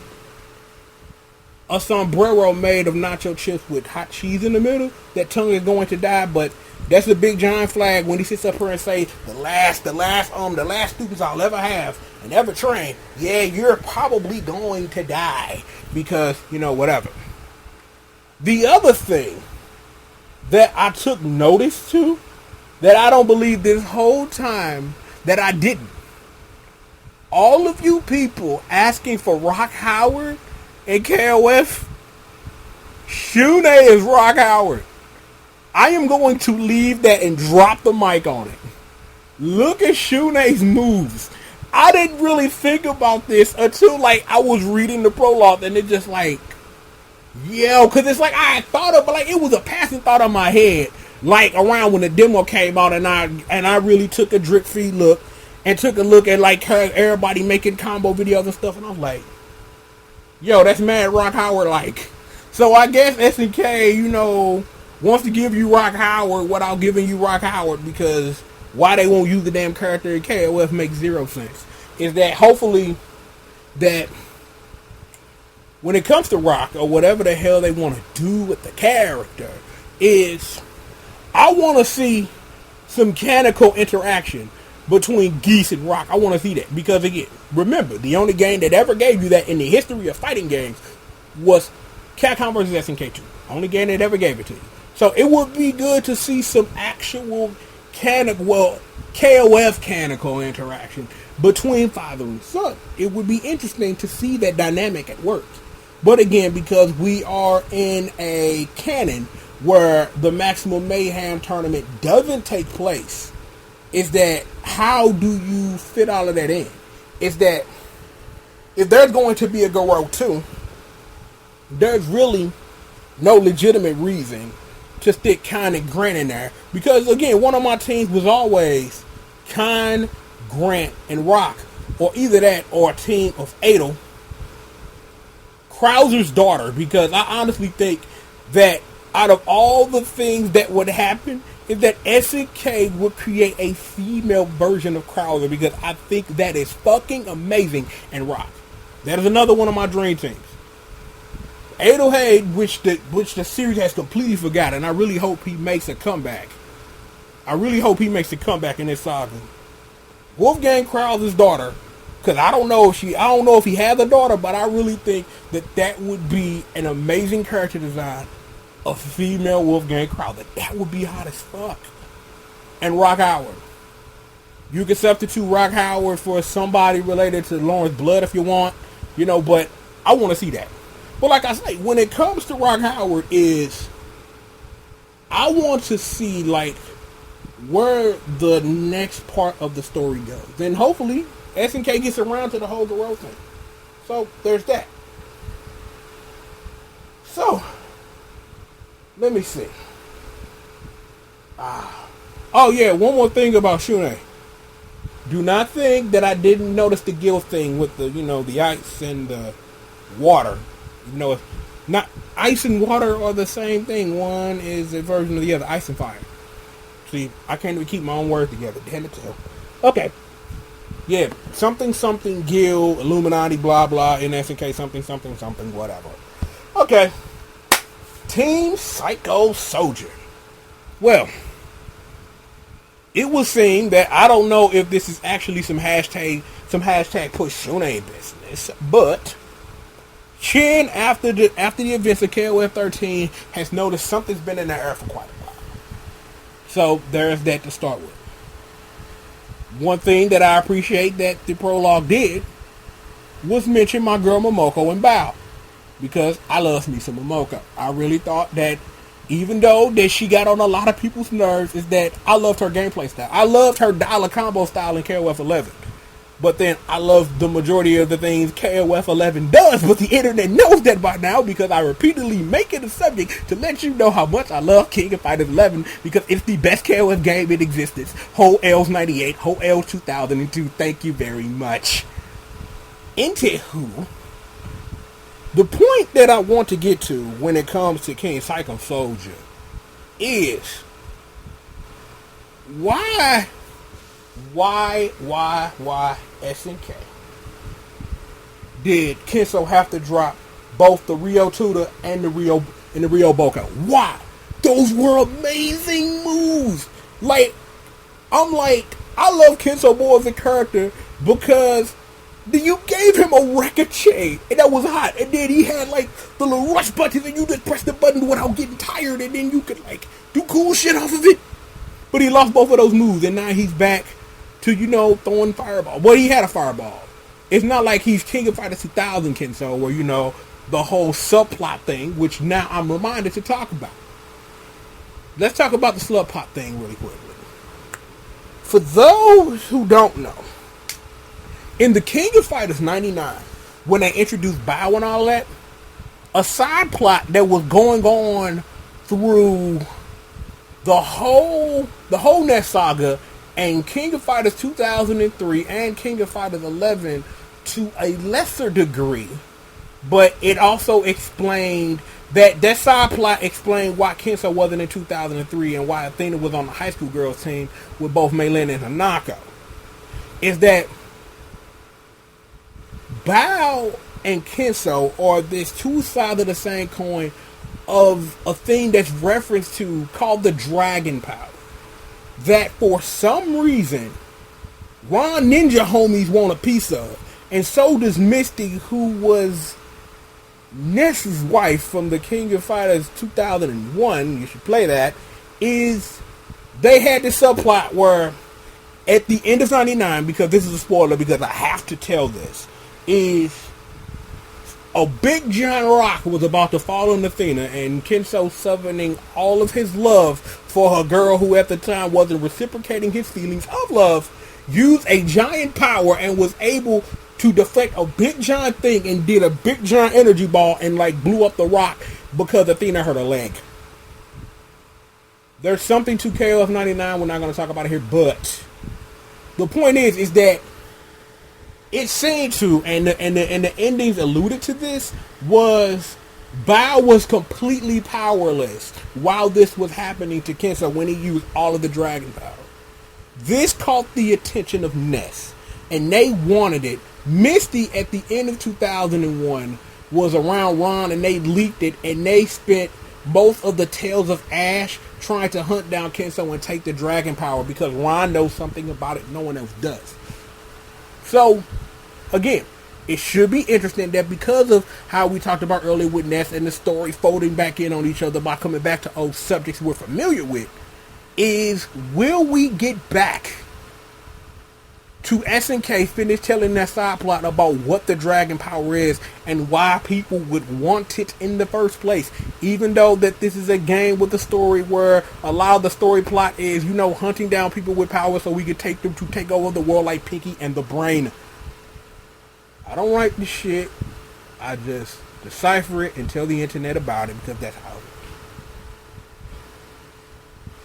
a sombrero made of nacho chips with hot cheese in the middle that Tongue is going to die. But that's a big giant flag when he sits up here and say the last students I'll ever have and ever train. Yeah, you're probably going to die because, you know, whatever. The other thing that I took notice to, that I don't believe this whole time that I didn't. All of you people asking for Rock Howard and KOF, Shune is Rock Howard. I am going to leave that and drop the mic on it. Look at Shune's moves. I didn't really think about this until like I was reading the prologue, and it just like, yeah, because it's like I thought of, but like it was a passing thought on my head, like around when the demo came out, and I really took a drip feed look and took a look at like everybody making combo videos and stuff, and I was like, yo, that's mad Rock Howard like. So I guess SNK, you know, wants to give you Rock Howard without giving you Rock Howard, because why they won't use the damn character in KOF makes zero sense. Is that hopefully that when it comes to Rock, or whatever the hell they want to do with the character, is I want to see some mechanical interaction between Geese and Rock. I want to see that, because again, remember, the only game that ever gave you that in the history of fighting games was Capcom vs. SNK 2. Only game that ever gave it to you. So it would be good to see some actual KOF canonical interaction between father and son. It would be interesting to see that dynamic at work. But again, because we are in a canon where the Maximum Mayhem tournament doesn't take place, is that how do you fit all of that in? Is that if there's going to be a Goro 2, there's really no legitimate reason to stick Khan and Grant in there. Because again, one of my teams was always Khan, Grant, and Rock. Or either that or a team of Adel, Krauser's daughter. Because I honestly think that out of all the things that would happen, is that SNK would create a female version of Krauser, because I think that is fucking amazing and Rock. That is another one of my dream teams. Adelheid, which the series has completely forgotten. I really hope he makes a comeback. I really hope he makes a comeback in this saga. Wolfgang Krauser's daughter, because I don't know if he has a daughter, but I really think that would be an amazing character design of female Wolfgang Krauser. That would be hot as fuck. And Rock Howard. You can substitute Rock Howard for somebody related to Lawrence Blood if you want, you know, but I want to see that. But like I say, when it comes to Rock Howard, I want to see like where the next part of the story goes. Then hopefully SNK gets around to the whole Goro thing. So there's that. So let me see. Oh yeah, one more thing about Shune. Do not think that I didn't notice the guild thing with the, the ice and the water. You know, it's not ice and water are the same thing. One is a version of the other, ice and fire. See, I can't even keep my own words together. Damn it, too. Okay. Yeah, something, guild, Illuminati, blah, blah, NSNK, something, whatever. Okay. Team Psycho Soldier. Well, it was seen that I don't know if this is actually some hashtag push Shunei business, but Chen, after the events of KOF 13, has noticed something's been in the air for quite a while. So there's that to start with. One thing that I appreciate that the prologue did was mention my girl Momoko and Bao, because I love me some Momoko. I really thought that even though that she got on a lot of people's nerves, is that I loved her gameplay style. I loved her dollar combo style in KOF 11. But then I love the majority of the things KOF 11 does, but the internet knows that by now because I repeatedly make it a subject to let you know how much I love King of Fighters 11 because it's the best KOF game in existence. Whole L's 98, whole L 2002, thank you very much. Anywho, the point that I want to get to when it comes to King Psycho Soldier is why SNK did Kenso have to drop both the Rio Tuda and the Rio Boko? Why? Those were amazing moves. I love Kenso more as a character because you gave him a record chain, and that was hot. And then he had the little rush buttons, and you just press the button without getting tired, and then you could do cool shit off of it. But he lost both of those moves, and now he's back to throwing fireball. Well, he had a fireball. It's not like he's King of Fighters 2000 Kenso, where the whole subplot thing, which now I'm reminded to talk about. Let's talk about the subplot thing really quickly. For those who don't know, in the King of Fighters 99, when they introduced Bao and all that, a side plot that was going on through the whole NES saga and King of Fighters 2003 and King of Fighters 11 to a lesser degree, but it also explained that side plot explained why Kenso wasn't in 2003 and why Athena was on the high school girls team with both Meilin and Hanako. Is that Bao and Kenso are this two sides of the same coin of a thing that's referenced to called the Dragon Power. That for some reason Ron Ninja homies want a piece of, and so does Misty, who was Ness's wife from the King of Fighters 2001. You should play that. They had this subplot where at the end of 99, because this is a spoiler because I have to tell this, is a big giant rock was about to fall on Athena, and Kenso, summoning all of his love for her girl who at the time wasn't reciprocating his feelings of love, used a giant power and was able to deflect a big giant thing and did a big giant energy ball and blew up the rock because Athena hurt her leg. There's something to KOF 99 we're not going to talk about it here, but the point is that it seemed to, and the endings alluded to this, was Bao was completely powerless while this was happening to Kenso when he used all of the dragon power. This caught the attention of Ness, and they wanted it. Misty, at the end of 2001, was around Ron, and they leaked it, and they spent both of the Tales of Ash trying to hunt down Kenso and take the dragon power because Ron knows something about it no one else does. So, again, it should be interesting that because of how we talked about earlier with Ness and the story folding back in on each other by coming back to old subjects we're familiar with, is will we get back to SNK finish telling that side plot about what the dragon power is and why people would want it in the first place, even though that this is a game with a story where a lot of the story plot is, hunting down people with power so we could take them to take over the world like Pinky and the Brain. I don't write the shit. I just decipher it and tell the internet about it because that's how it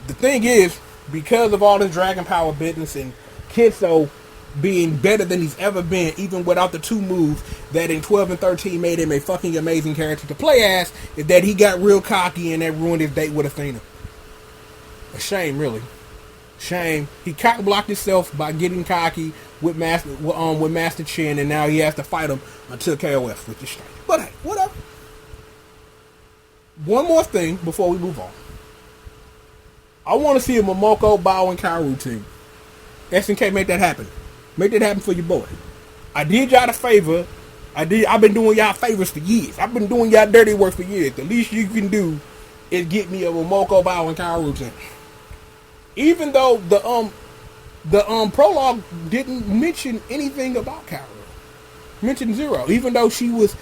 is. The thing is, because of all this dragon power business and Kenso being better than he's ever been, even without the two moves that in 12 and 13 made him a fucking amazing character to play as, is that he got real cocky and that ruined his date with Athena. A shame, really. Shame. He cock blocked himself by getting cocky with Master Chin, and now he has to fight him until KOF, which is strange. But hey, whatever. One more thing before we move on. I want to see a Momoko, Bao, and Kaoru team. SNK, make that happen. Make that happen for your boy. I did y'all a favor. I've been doing y'all favors for years. I've been doing y'all dirty work for years. The least you can do is get me a Momoko, Bao, and Kaoru team. Even though the prologue didn't mention anything about Kaoru. Mentioned zero. Even though she was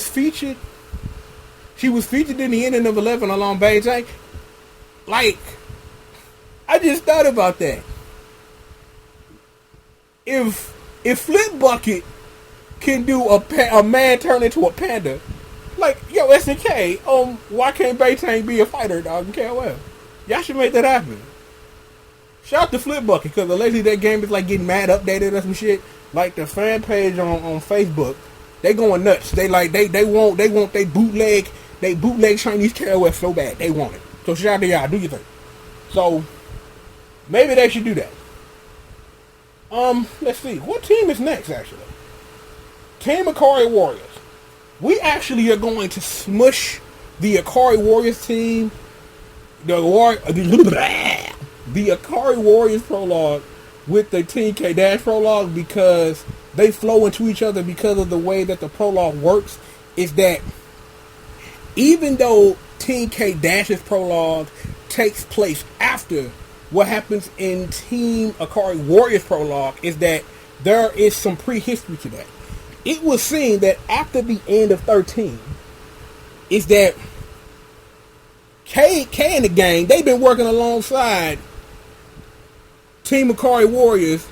featured. She was featured in the ending of 11 along Beijing. Like, I just thought about that. If Flip Bucket can do a man turn into a panda, like, yo, SNK, why can't Beijing be a fighter, dog, in KOF? Y'all should make that happen. Shout out to Flip Bucket, because allegedly that game is like getting mad updated or some shit. Like the fan page on Facebook, they going nuts. They want they bootleg Chinese KOF so bad. They want it. So shout out to y'all, do your thing. So maybe they should do that. Let's see. What team is next actually? Team Akari Warriors. We actually are going to smush the Akari Warriors team. The Akari Warriors prologue with the Team K-Dash prologue because they flow into each other because of the way that the prologue works. Is that even though Team K-Dash's prologue takes place after what happens in Team Akari Warriors prologue, is that there is some prehistory to that. It was seen that after the end of 13, is that K and the gang, they've been working alongside Team Akari Warriors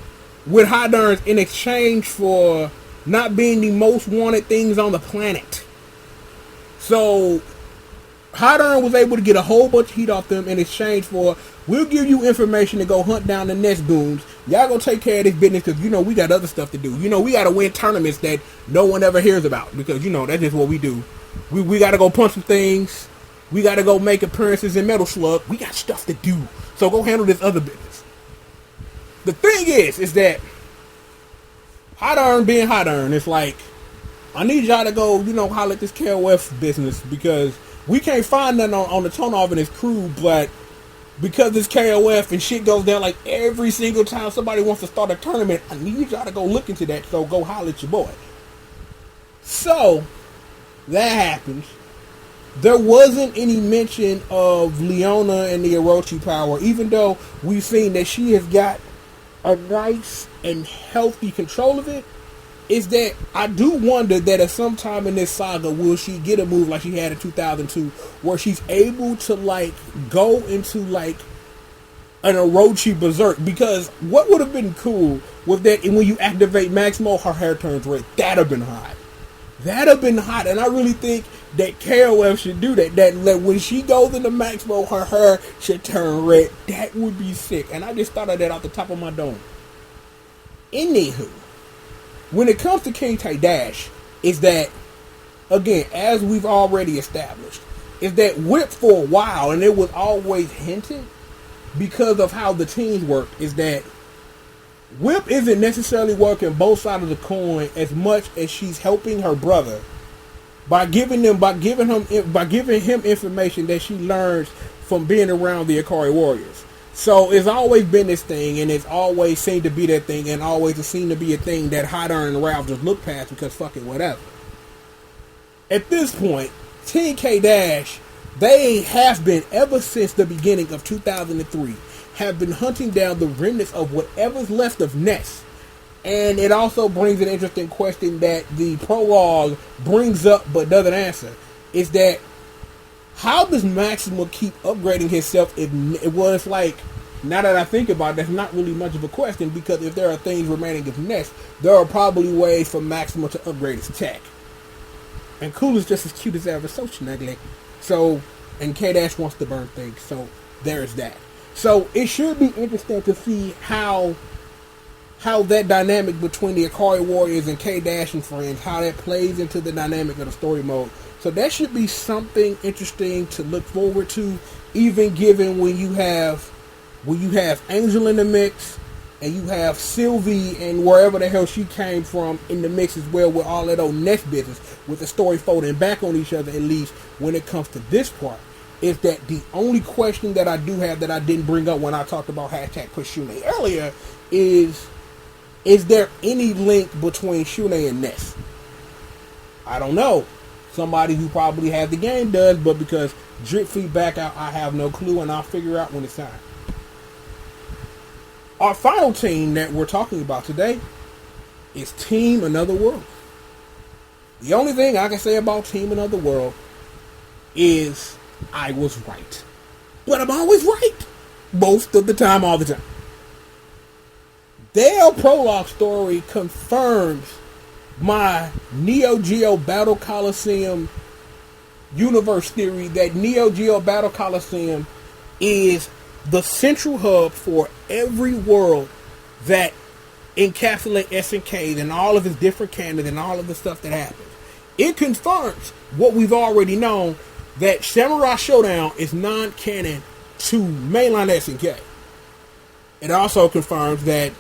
with Hadarns in exchange for not being the most wanted things on the planet. So Hadarn was able to get a whole bunch of heat off them in exchange for, we'll give you information to go hunt down the next goons. Y'all go take care of this business because, we got other stuff to do. We got to win tournaments that no one ever hears about because, that's just what we do. We got to go punch some things. We got to go make appearances in Metal Slug. We got stuff to do. So go handle this other business. The thing is that Hadarn being Hadarn, it's like, I need y'all to go, holler at this KOF business because we can't find nothing on the Tonov and his crew, but because it's KOF and shit goes down like every single time somebody wants to start a tournament, I need y'all to go look into that, so go holler at your boy. So, that happens. There wasn't any mention of Leona and the Orochi power, even though we've seen that she has got a nice and healthy control of it. Is that I do wonder that at some time in this saga will she get a move like she had in 2002 where she's able to go into an Orochi berserk, because what would have been cool was that when you activate Max Mode her hair turns red. That'd have been hot. And I really think that KOF should do that. That when she goes into Max Mode her hair should turn red. That would be sick. And I just thought of that off the top of my dome. Anywho, when it comes to King K-Dash, is that, again, as we've already established, is that Whip for a while, and it was always hinted, because of how the teams work, is that Whip isn't necessarily working both sides of the coin as much as she's helping her brother by giving him information that she learns from being around the Akari Warriors. So it's always been this thing, and it's always seemed to be that thing, and always it seemed to be a thing that Hadarn and Ralph just look past because fuck it, whatever. At this point, Team K-Dash, they have been, ever since the beginning of 2003, have been hunting down the remnants of whatever's left of Ness. And it also brings an interesting question that the prologue brings up but doesn't answer. Is that, how does Maxima keep upgrading himself if it was like, now that I think about it, that's not really much of a question, because if there are things remaining of Ness, there are probably ways for Maxima to upgrade his tech. And Cool is just as cute as ever, so snuggly. So, and K-Dash wants to burn things, so there's that. So it should be interesting to see how how that dynamic between the Akari Warriors and K-Dash and friends, how that plays into the dynamic of the story mode. So that should be something interesting to look forward to, even given when you have Angel in the mix, and you have Sylvie and wherever the hell she came from in the mix as well, with all that old Nest business, with the story folding back on each other, at least when it comes to this part, is that the only question that I do have that I didn't bring up when I talked about hashtag push Shune earlier is there any link between Shune and Ness? I don't know. Somebody who probably has the game does, but because drip feedback, I have no clue, and I'll figure out when it's time. Our final team that we're talking about today is Team Another World. The only thing I can say about Team Another World is I was right. But I'm always right. Most of the time, all the time. Their prologue story confirms my Neo Geo Battle Coliseum universe theory that Neo Geo Battle Coliseum is the central hub for every world that encapsulate SNK and all of its different canons and all of the stuff that happens. It confirms what we've already known, that Samurai Showdown is non-canon to mainline SNK. It also confirms that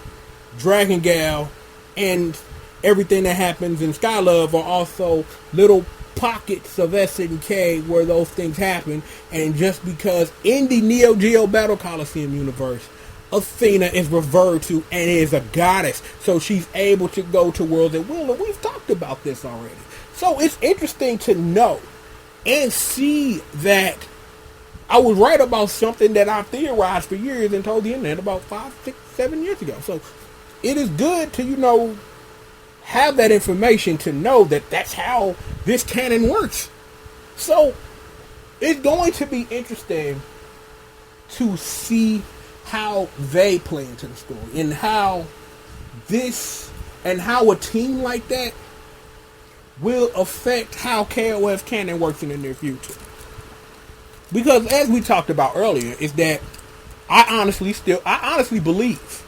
Dragon Gale and everything that happens in Skylove are also little pockets of SNK where those things happen, and just because in the Neo Geo Battle Coliseum universe, Athena is referred to and is a goddess, so she's able to go to worlds at will, and we've talked about this already. So it's interesting to know and see that I was right about something that I theorized for years and told the internet about 5, 6, 7 years ago. So it is good to, have that information to know that that's how this canon works. So it's going to be interesting to see how they play into the story, and how a team like that will affect how KOF canon works in the near future. Because as we talked about earlier, is that I honestly believe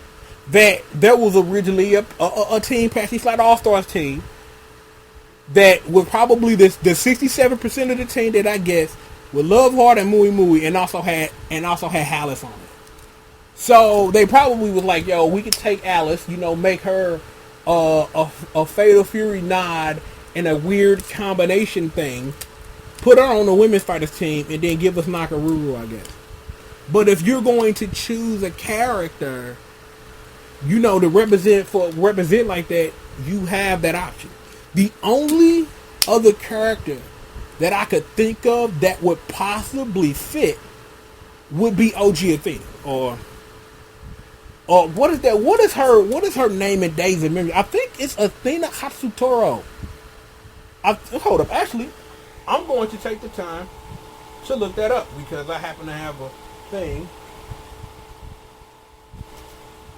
that there was originally a team, Patsy Slide All-Stars team, that was probably the 67% of the team that I guess with Love Heart and Mui Mui, and also had Alice on it. So they probably was like, yo, we could take Alice, make her a Fatal Fury nod and a weird combination thing, put her on the women's fighters team, and then give us Nakaruru, I guess. But if you're going to choose a character, to represent like that, you have that option. The only other character that I could think of that would possibly fit would be OG Athena, or what is that? What is her name in Days of Memory? I think it's Athena Hatsutoro. Hold up, actually, I'm going to take the time to look that up because I happen to have a thing.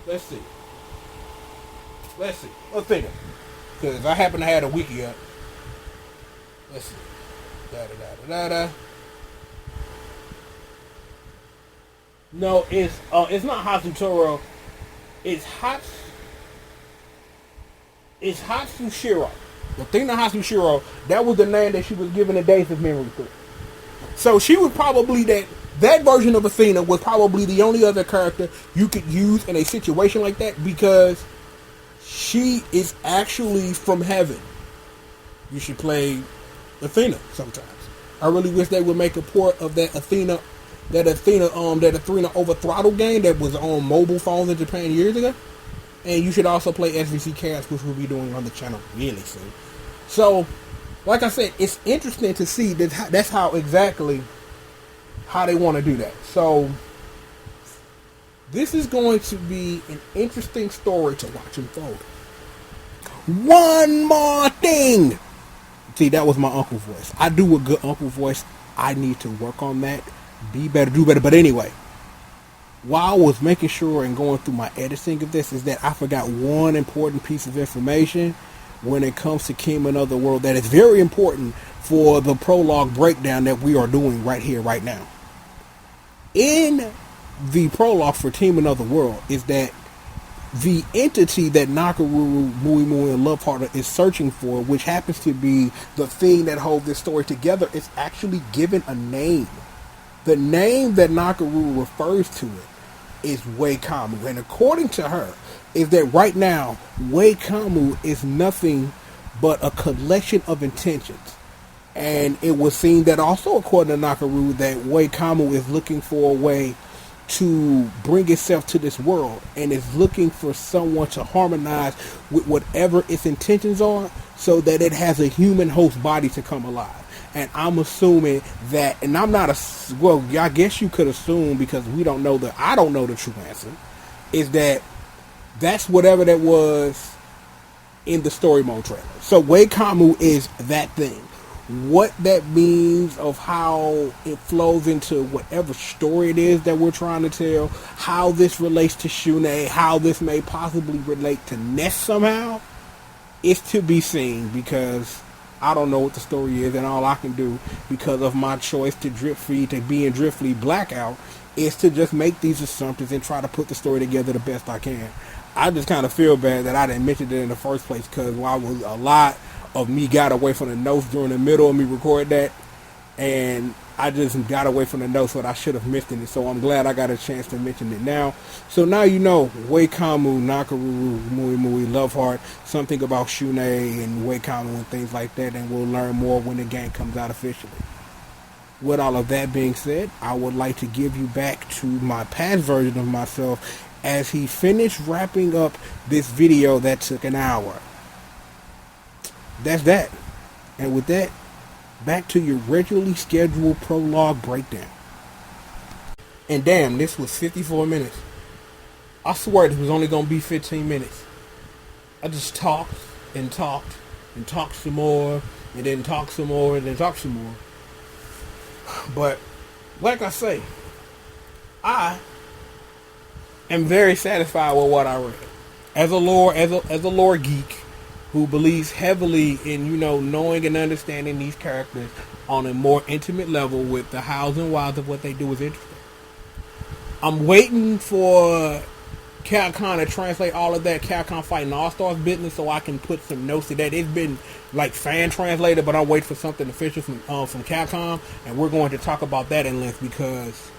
Let's see. Athena, because I happen to have a wiki up. Let's see. No, it's not Hatsutoro. It's Hatsushiro. Athena Hatsushiro. That was the name that she was given in Days of Memory through. So she was probably that version of Athena was probably the only other character you could use in a situation like that, because she is actually from heaven. You should play Athena sometimes. I really wish they would make a port of that Athena over throttle game that was on mobile phones in Japan years ago. And you should also play SVC Chaos, which we'll be doing on the channel really soon. So, like I said, it's interesting to see that's how exactly how they want to do that. So, this is going to be an interesting story to watch unfold. One more thing. See, that was my uncle voice. I do a good uncle voice. I need to work on that. Be better, do better. But anyway, while I was making sure and going through my editing of this, is that I forgot one important piece of information when it comes to Team Another World that is very important for the prologue breakdown that we are doing right here, right now. In the prologue for Team Another World is that the entity that Nakaruru, Muimui, and Loveheart is searching for, which happens to be the thing that holds this story together, is actually given a name. The name that Nakaruru refers to it is Weikamu. And according to her, is that right now, Weikamu is nothing but a collection of intentions. And it was seen that also, according to Nakaruru, that Weikamu is looking for a way to bring itself to this world and is looking for someone to harmonize with whatever its intentions are so that it has a human host body to come alive. And I'm assuming that, and I'm not well, I guess you could assume, because I don't know the true answer, is that that's whatever that was in the story mode trailer. So Weikamu is that thing. What that means of how it flows into whatever story it is that we're trying to tell, how this relates to Shune, how this may possibly relate to Ness somehow, is to be seen, because I don't know what the story is, and all I can do, because of my choice to be in Driftly Blackout, is to just make these assumptions and try to put the story together the best I can. I just kind of feel bad that I didn't mention it in the first place, because while a lot of me got away from the notes during the middle of me recording that, and I just got away from the notes, but I should have mentioned it. So I'm glad I got a chance to mention it now. So now you know Weikamu, Nakaruru, Muimui, Loveheart, something about Shune and Weikamu and things like that, and we'll learn more when the game comes out officially. With all of that being said, I would like to give you back to my past version of myself as he finished wrapping up this video that took an hour. That's that. And with that, back to your regularly scheduled prologue breakdown. And damn, this was 54 minutes. I swear it was only going to be 15 minutes. I just talked and talked and talked some more, and then talked some more, and then talked some more. But like I say, I am very satisfied with what I read. As a lore geek who believes heavily in, knowing and understanding these characters on a more intimate level with the hows and whys of what they do is interesting. I'm waiting for Capcom to translate all of that Capcom Fighting All-Stars business so I can put some notes to that. It's been like fan translated, but I'm waiting for something official from Capcom, and we're going to talk about that in length, because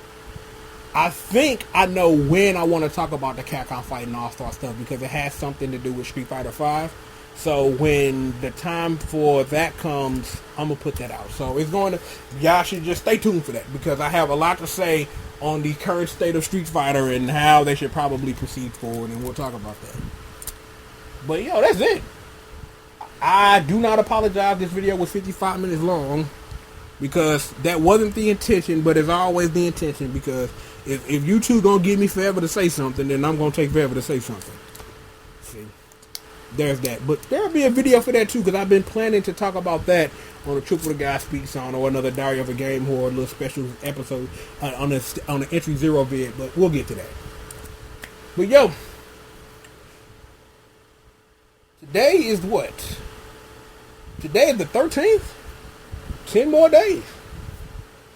I think I know when I want to talk about the Capcom Fighting All-Star stuff, because it has something to do with Street Fighter V. So when the time for that comes, I'm going to put that out. So y'all should just stay tuned for that, because I have a lot to say on the current state of Street Fighter and how they should probably proceed forward, and we'll talk about that. But that's it. I do not apologize. This video was 55 minutes long, because that wasn't the intention, but it's always the intention, because if you two gonna give me forever to say something, then I'm gonna take forever to say something. See, there's that. But there'll be a video for that too, because I've been planning to talk about that on a Triple the Guy Speaks On, or another Diary of a Game Whore, a little special episode on the Entry Zero vid, but we'll get to that. But today is what? Today is the 13th? 10 more days.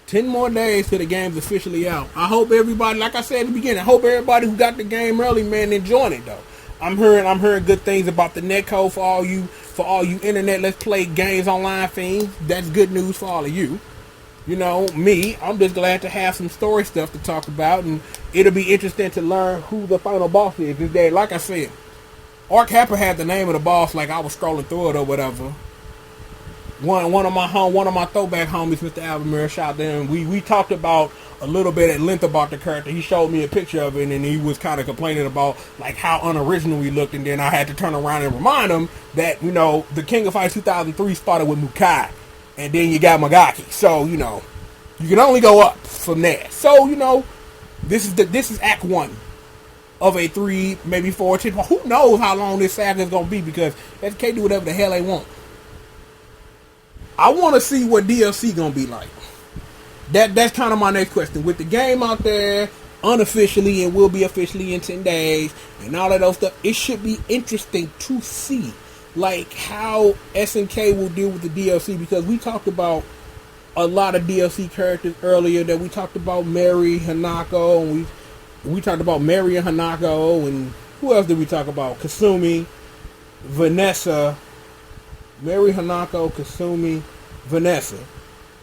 10 more days till the game's officially out. I hope everybody, like I said at the beginning, I hope everybody who got the game early, man, enjoying it though. I'm hearing good things about the netcode for all you internet let's play games online fiends. That's good news for all of you. Me, I'm just glad to have some story stuff to talk about, and it'll be interesting to learn who the final boss is this day. Like I said, Ark Happer had the name of the boss, like I was scrolling through it or whatever. One of my throwback homies, Mr. Alvin, shout to him. We talked about a little bit at length about the character. He showed me a picture of it, and he was kind of complaining about like how unoriginal he looked, and then I had to turn around and remind him that the King of Fighters 2003 started with Mukai, and then you got Magaki. So you can only go up from there. So this is Act 1 of a 3, maybe 4, 10. Who knows how long this saga is gonna be, because SK do whatever the hell they want. I want to see what DLC gonna be like. That's kind of my next question. With the game out there unofficially, and will be officially in 10 days, and all of those stuff, it should be interesting to see like how SNK will deal with the DLC, because we talked about a lot of DLC characters earlier. That we talked about Mary Hanako, and we talked about Mary and Hanako, and Who else did we talk about? Kasumi, Vanessa, Mary Hanako, Kasumi, Vanessa.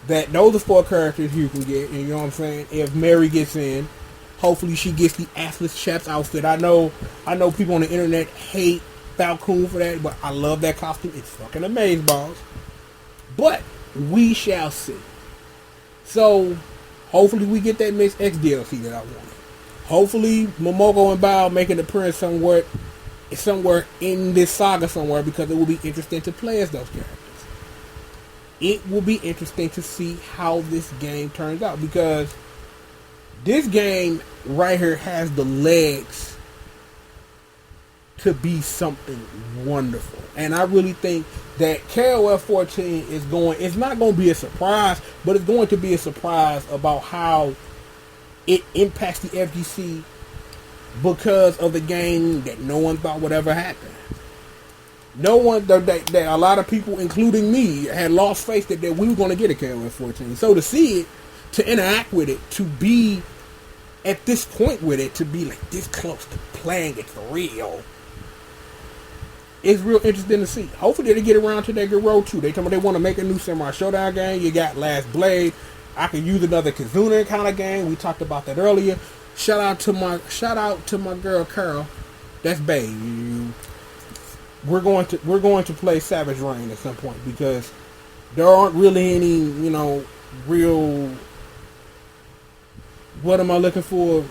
Those are 4 characters you can get, and you know what I'm saying? If Mary gets in, hopefully she gets the Atlas Chaps outfit. I know people on the internet hate Falcon for that, but I love that costume. It's fucking amazeballs. But we shall see. So hopefully we get that Miss X DLC that I wanted. Hopefully Momoko and Bao make an appearance somewhere in this saga somewhere, because it will be interesting to play as those characters. It will be interesting to see how this game turns out, because this game right here has the legs to be something wonderful. And I really think that KOF 14 it's not going to be a surprise, but it's going to be a surprise about how it impacts the FGC, because of the game that no one thought would ever happen. No one, that a lot of people, including me, had lost faith that we were going to get a KOF 14. So to see it, to interact with it, to be at this point with it, to be like this close to playing it for real, it's real interesting to see. Hopefully they get around to that Gero too. They told me they want to make a new Samurai Showdown game. You got Last Blade. I could use another Kizuna kind of game. We talked about that earlier. Shout out to my girl Carol. That's babe. We're going to play Savage Rain at some point, because there aren't really any, real, what am I looking for?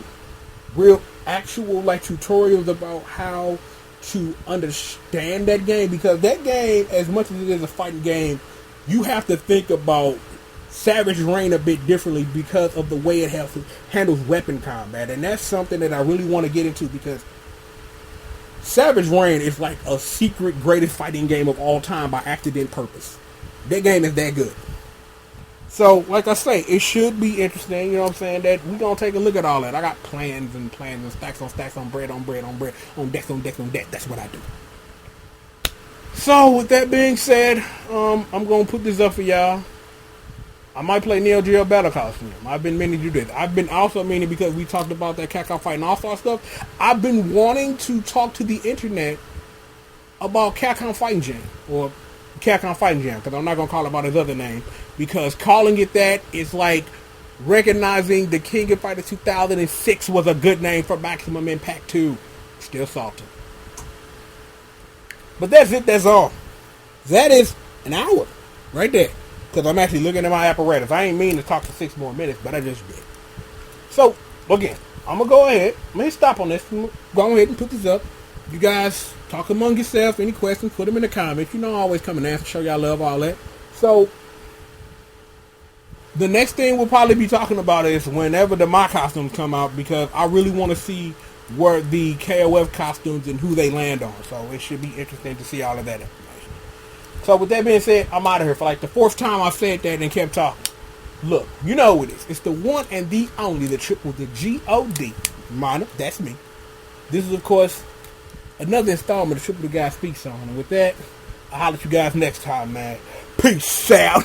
Real actual tutorials about how to understand that game, because that game, as much as it is a fighting game, you have to think about Savage Rain a bit differently because of the way it handles weapon combat, and that's something that I really want to get into, because Savage Rain is like a secret greatest fighting game of all time by accident purpose. That game is that good. So, like I say, it should be interesting, you know what I'm saying, that we're going to take a look at all that. I got plans and stacks on stacks, on bread, on decks on deck. That's what I do. So, with that being said, I'm going to put this up for y'all. I might play Neo Geo Battle Costume. I've been meaning to do this. I've been also meaning, because we talked about that Capcom Fighting All-Star stuff, I've been wanting to talk to the internet about Capcom Fighting Jam, or Capcom Fighting Jam, because I'm not going to call it by his other name, because calling it that is like recognizing the King of Fighters 2006 was a good name for Maximum Impact 2. Still salty. But that's it, that's all. That is an hour right there. Because I'm actually looking at my apparatus. I ain't mean to talk for 6 more minutes, but I just did. So, again, I'm going to go ahead. Let me stop on this. Go ahead and put this up. You guys talk among yourself. Any questions, put them in the comments. You know I always come and answer, show y'all love, all that. So, the next thing we'll probably be talking about is whenever the My costumes come out, because I really want to see where the KOF costumes and who they land on. So, it should be interesting to see all of that. So with that being said, I'm out of here. For like the 4th time I said that and kept talking. Look, you know who it is. It's the one and the only, the triple, the G.O.D. Minor, that's me. This is, of course, another installment of Triple the Guy Speaks On. And with that, I'll holler at you guys next time, man. Peace out.